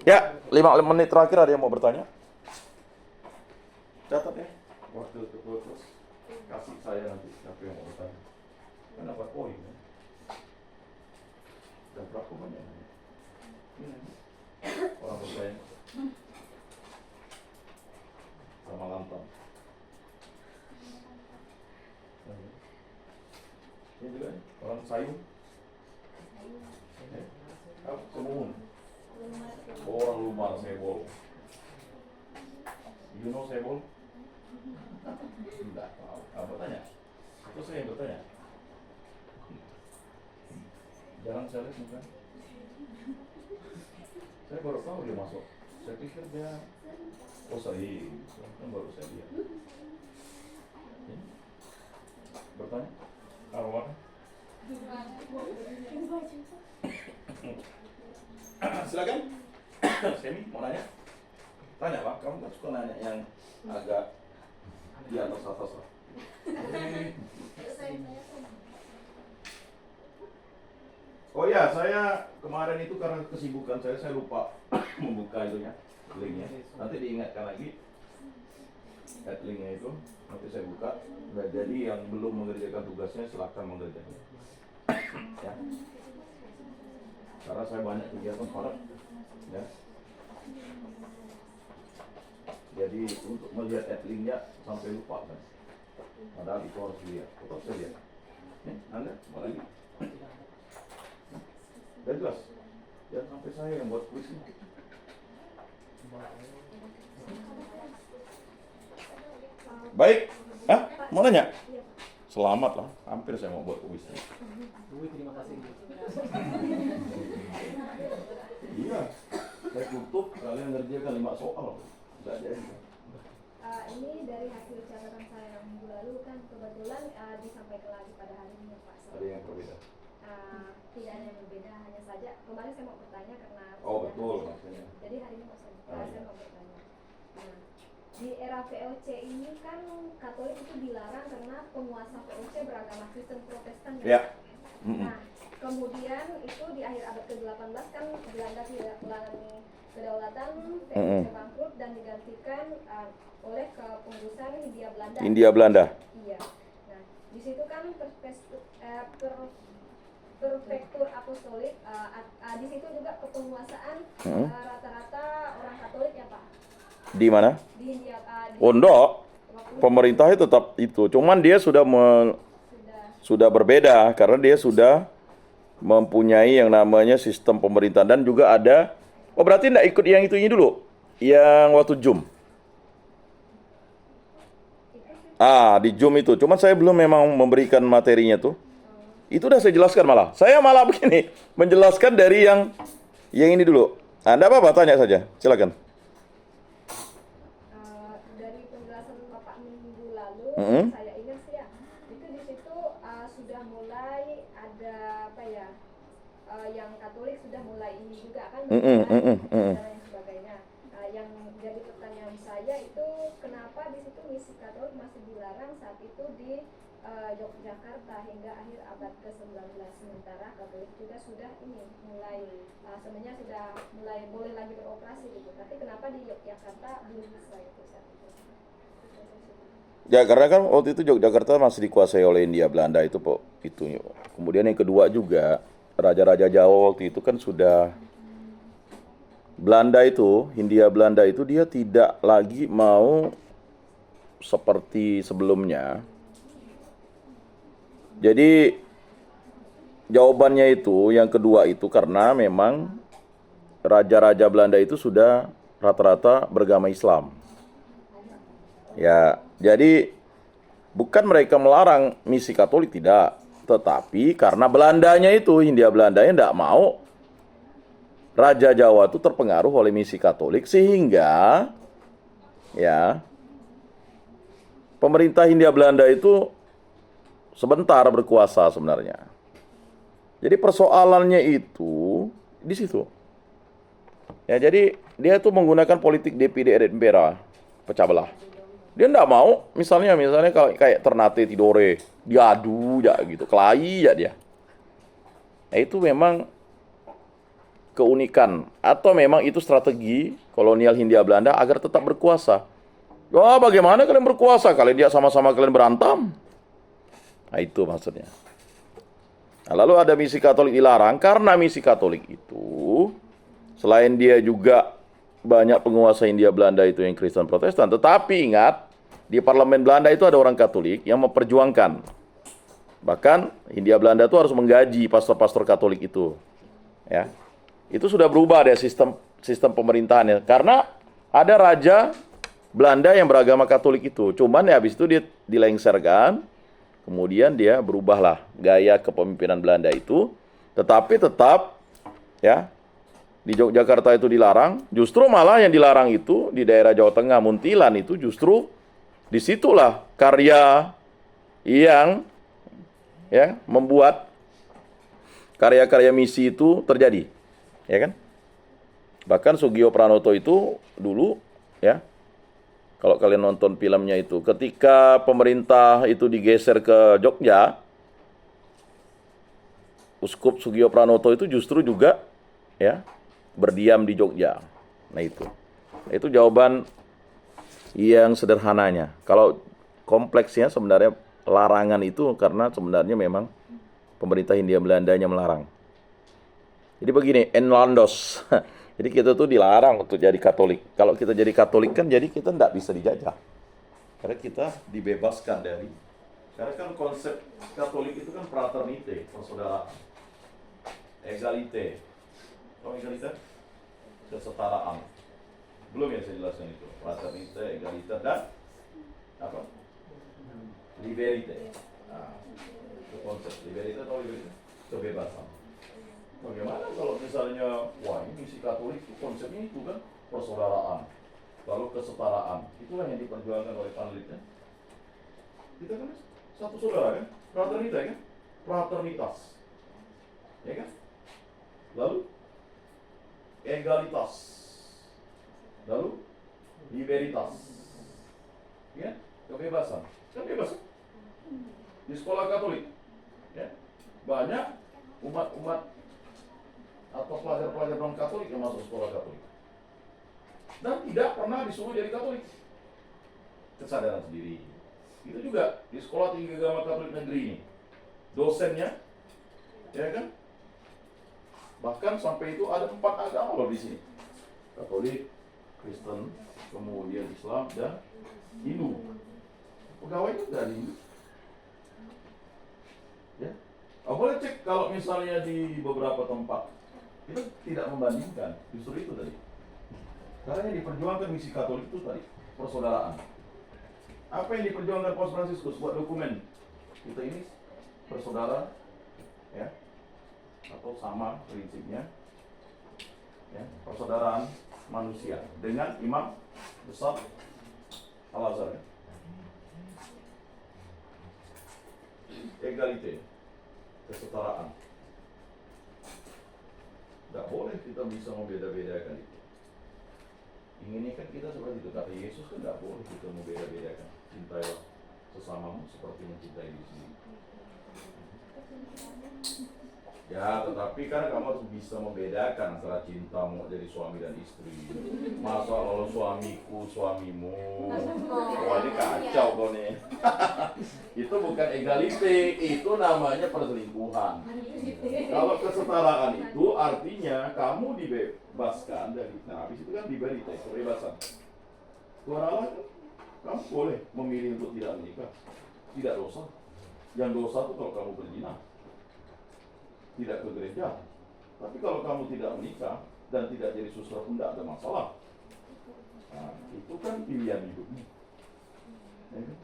Ya, 5 menit terakhir ada yang mau bertanya? Catat ya. Waktu ketua terus kasih saya nanti siapa yang mau bertanya. Kan dapat poin ya. Dan berapa banyak? Ini orang bertanya sama lantang. Ini juga nih, orang sayung. Semun. Orang Lumar Sebol. You know Sebol? Tidak tahu. Apa tanya? Itu saya yang bertanya. Jangan saya lihat bukan. Saya baru tahu dia masuk. Saya pikir dia sahih. Kan baru saya lihat. Bertanya? Arwan? Silakan. Semi mau nanya? Tanya Pak, kamu kan suka nanya yang agak di atas lah. Oh ya, saya kemarin itu karena kesibukan saya lupa membuka itunya, linknya. Nanti diingatkan lagi, linknya itu nanti saya buka. Nah, jadi yang belum mengerjakan tugasnya silakan mengerjakan. Ya. Karena saya banyak kegiatan padat, ya. Jadi untuk melihat linknya sampai lupa kan. Padahal itu harus dilihat. Tetap saya lihat. Nih, Anda mau lagi? Udah jelas? Jangan sampai saya yang buat kuis ini. Baik. Hah? Mau nanya? Selamat lah. Hampir saya mau buat kuis. Terima kasih. Iya. Saya tutup, kalian ngerjakan 5 soal. Enggak jadi. Ini dari hasil catatan saya yang minggu lalu kan kebetulan disampaikan lagi pada hari ini Pak. Ada yang berbeda? Tidak ada yang berbeda, hanya saja kemarin saya mau bertanya karena Betul maksudnya. jadi hari ini saya mau bertanya. Nah, di era VOC ini kan Katolik itu dilarang karena penguasa VOC beragama Kristen Protestan ya. Ya. Nah, kemudian itu di akhir abad ke-18 kan Belanda tidak melalui kedaulatan, VOC bangkrut dan digantikan oleh kepengurusan Hindia Belanda. Hindia Belanda. Iya. Nah, di situ kan Prefektur Apostolik, di situ juga kepenguasaan rata-rata orang Katolik ya Pak. Di mana? Di Hindia. Enggak. Pemerintahnya tetap itu. Cuman dia sudah berbeda karena dia sudah mempunyai yang namanya sistem pemerintahan dan juga ada. Oh berarti enggak ikut yang itu ini dulu. Yang waktu Jum. Di Jum itu. Cuman saya belum memang memberikan materinya tuh. Itu udah saya jelaskan malah. Saya malah begini, menjelaskan dari yang ini dulu. Anda apa-apa tanya saja. Silakan. Dari penjelasan Bapak minggu lalu, saya ingat sih ya, itu di situ sudah mulai ada apa ya, yang Katolik sudah mulai ini juga kan, dan sebagainya. Yang jadi pertanyaan saya itu kenapa di situ misi Katolik masih dilarang saat itu di Yogyakarta hingga akhir abad ke-19, sementara Katolik juga sudah mulai sebenarnya sudah mulai boleh lagi beroperasi gitu, tapi kenapa di Yogyakarta belum bisa itu saat itu? Ya karena kan waktu itu Yogyakarta masih dikuasai oleh Hindia Belanda itu Pak. Kemudian yang kedua juga raja-raja Jawa waktu itu kan sudah Belanda itu, Hindia Belanda itu dia tidak lagi mau seperti sebelumnya. Jadi jawabannya itu yang kedua itu karena memang raja-raja Belanda itu sudah rata-rata beragama Islam. Ya, jadi bukan mereka melarang misi Katolik tidak, tetapi karena Belandanya itu Hindia Belandanya tidak mau Raja Jawa itu terpengaruh oleh misi Katolik sehingga ya pemerintah Hindia Belanda itu sebentar berkuasa sebenarnya. Jadi persoalannya itu di situ. Ya jadi dia tuh menggunakan politik DPD et Impera, pecah belah. Dia enggak mau misalnya kalau kayak Ternate Tidore, diadu ya gitu, kelahi ya dia. Nah itu memang keunikan atau memang itu strategi kolonial Hindia Belanda agar tetap berkuasa. Wah, bagaimana kalian berkuasa? Kalian dia sama-sama kalian berantem. Nah, itu maksudnya. Nah, lalu ada misi Katolik dilarang karena misi Katolik itu selain dia juga banyak penguasa Hindia Belanda itu yang Kristen Protestan, tetapi ingat di parlemen Belanda itu ada orang Katolik yang memperjuangkan. Bahkan Hindia Belanda itu harus menggaji pastor-pastor Katolik itu. Ya. Itu sudah berubah deh sistem pemerintahannya karena ada raja Belanda yang beragama Katolik itu. Cuman ya habis itu dia dilengserkan, kemudian dia berubahlah gaya kepemimpinan Belanda itu, tetapi tetap ya di Yogyakarta itu dilarang. Justru malah yang dilarang itu di daerah Jawa Tengah, Muntilan itu justru disitulah karya yang ya membuat karya-karya misi itu terjadi, ya kan? Bahkan Sugio Pranoto itu dulu ya, kalau kalian nonton filmnya itu, ketika pemerintah itu digeser ke Jogja, Uskup Sugio Pranoto itu justru juga ya berdiam di Jogja. Nah itu jawaban yang sederhananya. Kalau kompleksnya sebenarnya larangan itu karena sebenarnya memang pemerintah Hindia Belandanya melarang. Jadi begini, Enlandos. Jadi kita tuh dilarang untuk jadi Katolik. Kalau kita jadi Katolik kan jadi kita tidak bisa dijajah. Karena kita dibebaskan dari. Karena kan konsep Katolik itu kan fraternite, persaudaraan. Egalite. Tahu egalite? Kesetaraan. Belum ya saya jelaskan itu. Fraternite, egalite dan apa? Liberite. Nah, itu konsep liberite atau liberite? Kebebasan. Bagaimana kalau misalnya, wah ini misi Katolik itu konsepnya itu kan persaudaraan, lalu kesetaraan, itulah yang diperjuangkan oleh panelisnya. Kita kan satu saudara kan, fraternita kan, fraternitas, ya kan? Lalu egalitas, lalu liberitas, ya kebebasan, kan bebas kan? Di sekolah Katolik, ya banyak umat-umat atau pelajar-pelajar non Katolik yang masuk sekolah Katolik dan tidak pernah disuruh jadi Katolik, kesadaran sendiri. Itu juga di sekolah tinggi agama Katolik negeri ini, dosennya, ya kan, bahkan sampai itu ada 4 agama loh di sini, Katolik, Kristen, kemudian Islam dan Hindu. Pegawainya dari Hindu. Ya, boleh cek kalau misalnya di beberapa tempat. Kita tidak membandingkan, justru itu tadi. Karena yang diperjuangkan misi Katolik itu tadi, persaudaraan. Apa yang diperjuangkan Paus Fransiskus buat dokumen? Kita ini bersaudara, ya, atau sama prinsipnya, ya, persaudaraan manusia dengan Imam Besar Al-Azhar. Ya. Egalite, kesetaraan. Tidak boleh kita bisa membeda-bedakan itu. Inginnya kan kita seperti itu. Kata Yesus kan tidak boleh kita membeda-bedakan. Cintailah sesamamu seperti mencintai diri sendiri. Ya, tetapi kan kamu harus bisa membedakan antara cintamu dari suami dan istri. Masa kalau suamiku, suamimu. Wah, ini kacau kok nih. Itu bukan egalite, itu namanya perselingkuhan. Kalau kesetaraan itu artinya kamu dibebaskan dari, nah habis itu kan diberi kebebasan. Tuhan Allah kan, kamu boleh memilih untuk tidak menikah, tidak dosa. Yang dosa itu kalau kamu berzina, tidak ke gereja. Tapi kalau kamu tidak menikah dan tidak jadi suster pun tidak ada masalah. Nah, itu kan pilihan hidupmu. Ya kan?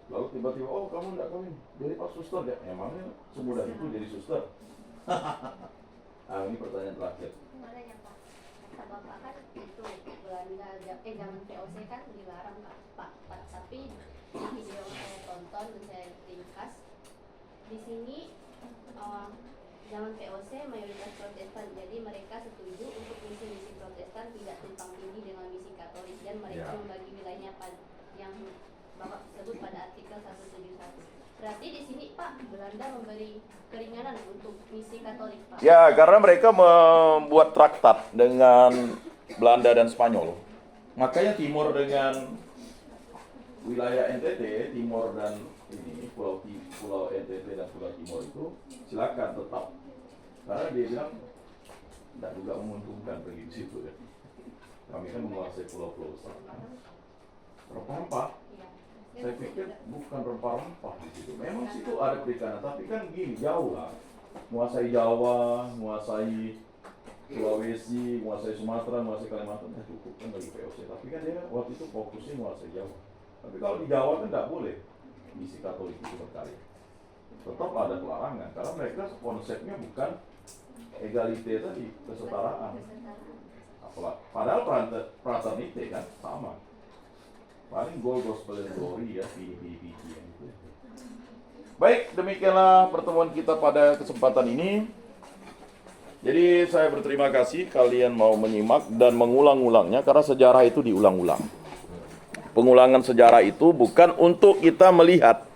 Lalu tiba-tiba, oh kamu tidak kawin, jadi pas suster ya? Emangnya semudah itu jadi suster? Ini pertanyaan terakhir. Gimana ya Pak? Kata Bapak kan itu Belanda, zaman VOC kan dilarang Pak. Tapi di video yang saya tonton dan saya ringkas, di sini zaman VOC mayoritas Protestan, jadi mereka setuju untuk misi-misi Protestan tidak tumpang tindih dengan misi Katolik dan mereka membagi wilayahnya yang Bapak sebut pada artikel 171. Berarti di sini Pak, Belanda memberi keringanan untuk misi Katolik Pak. Ya, karena mereka membuat traktat dengan Belanda dan Spanyol. Makanya Timor dengan wilayah NTT, Timor dan ini pulau NTT dan Pulau Timor itu silakan tetap. Karena dia bilang tidak juga menguntungkan pergi di situ ya. Kami kan menguasai pulau-pulau besar. Rempah-rempah. Iya. Saya pikir bukan rempah-rempah di situ. Memang situ ada perikanan, tapi kan gini jauh lah. Menguasai Jawa, menguasai Sulawesi, menguasai Sumatera, menguasai Kalimantan, ya cukup kan bagi VOC. Tapi kan dia waktu itu fokusnya menguasai Jawa. Tapi kalau di Jawa kan tidak boleh misi Katolik itu berkarya. Tetap ada pelarangan, karena mereka konsepnya bukan egalite tadi, kesetaraan. Padahal fraternite kan sama. Paling gospel and glory ya, pilih-pilih yang itu. Baik, demikianlah pertemuan kita pada kesempatan ini. Jadi saya berterima kasih kalian mau menyimak dan mengulang-ulangnya, karena sejarah itu diulang-ulang. Pengulangan sejarah itu bukan untuk kita melihat.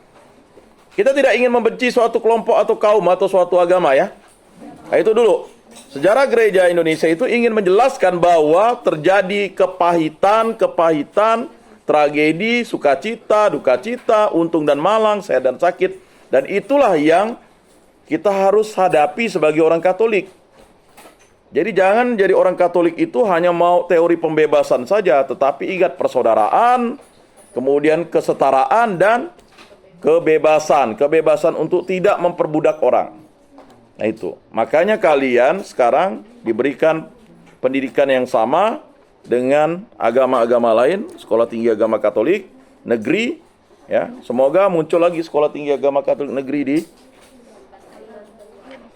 Kita tidak ingin membenci suatu kelompok atau kaum atau suatu agama ya. Nah, itu dulu. Sejarah gereja Indonesia itu ingin menjelaskan bahwa terjadi kepahitan, tragedi, sukacita, dukacita, untung dan malang, sehat dan sakit. Dan itulah yang kita harus hadapi sebagai orang Katolik. Jadi jangan jadi orang Katolik itu hanya mau teori pembebasan saja, tetapi ingat persaudaraan, kemudian kesetaraan dan kebebasan. Kebebasan untuk tidak memperbudak orang. Nah itu, makanya kalian sekarang diberikan pendidikan yang sama dengan agama-agama lain, Sekolah Tinggi Agama Katolik, negeri, ya. Semoga muncul lagi Sekolah Tinggi Agama Katolik negeri di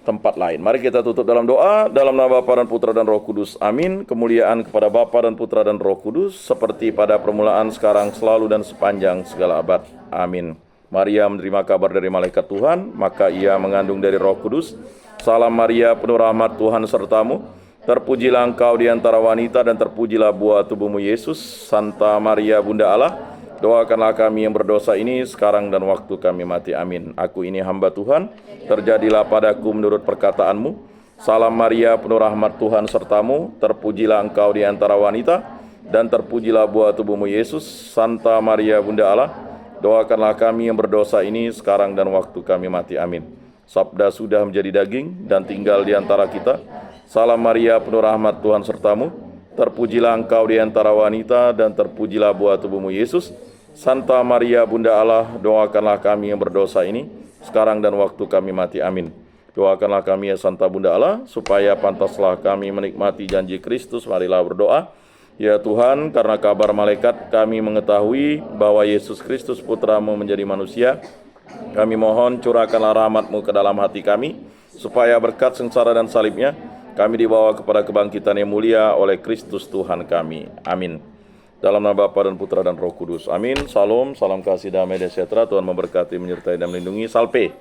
tempat lain. Mari kita tutup dalam doa, dalam nama Bapa dan Putra dan Roh Kudus. Amin. Kemuliaan kepada Bapa dan Putra dan Roh Kudus, seperti pada permulaan, sekarang, selalu, dan sepanjang segala abad. Amin. Maria menerima kabar dari malaikat Tuhan, maka ia mengandung dari Roh Kudus. Salam Maria, penuh rahmat, Tuhan sertamu. Terpujilah engkau di antara wanita, dan terpujilah buah tubuhmu Yesus. Santa Maria, Bunda Allah, doakanlah kami yang berdosa ini sekarang dan waktu kami mati. Amin. Aku ini hamba Tuhan, terjadilah padaku menurut perkataanmu. Salam Maria, penuh rahmat, Tuhan sertamu. Terpujilah engkau di antara wanita, dan terpujilah buah tubuhmu Yesus. Santa Maria, Bunda Allah, doakanlah kami yang berdosa ini sekarang dan waktu kami mati. Amin. Sabda sudah menjadi daging dan tinggal di antara kita. Salam Maria, penuh rahmat, Tuhan sertamu. Terpujilah engkau di antara wanita, dan terpujilah buah tubuhmu Yesus. Santa Maria, Bunda Allah, doakanlah kami yang berdosa ini sekarang dan waktu kami mati. Amin. Doakanlah kami ya Santa Bunda Allah, supaya pantaslah kami menikmati janji Kristus. Marilah berdoa. Ya Tuhan, karena kabar malaikat kami mengetahui bahwa Yesus Kristus Putramu menjadi manusia, kami mohon curahkanlah rahmat-Mu ke dalam hati kami, supaya berkat sengsara dan salibnya, kami dibawa kepada kebangkitan yang mulia oleh Kristus Tuhan kami. Amin. Dalam nama Bapa dan Putra dan Roh Kudus. Amin. Salam, salam kasih, damai dan sejahtera. Tuhan memberkati, menyertai dan melindungi. Salpe.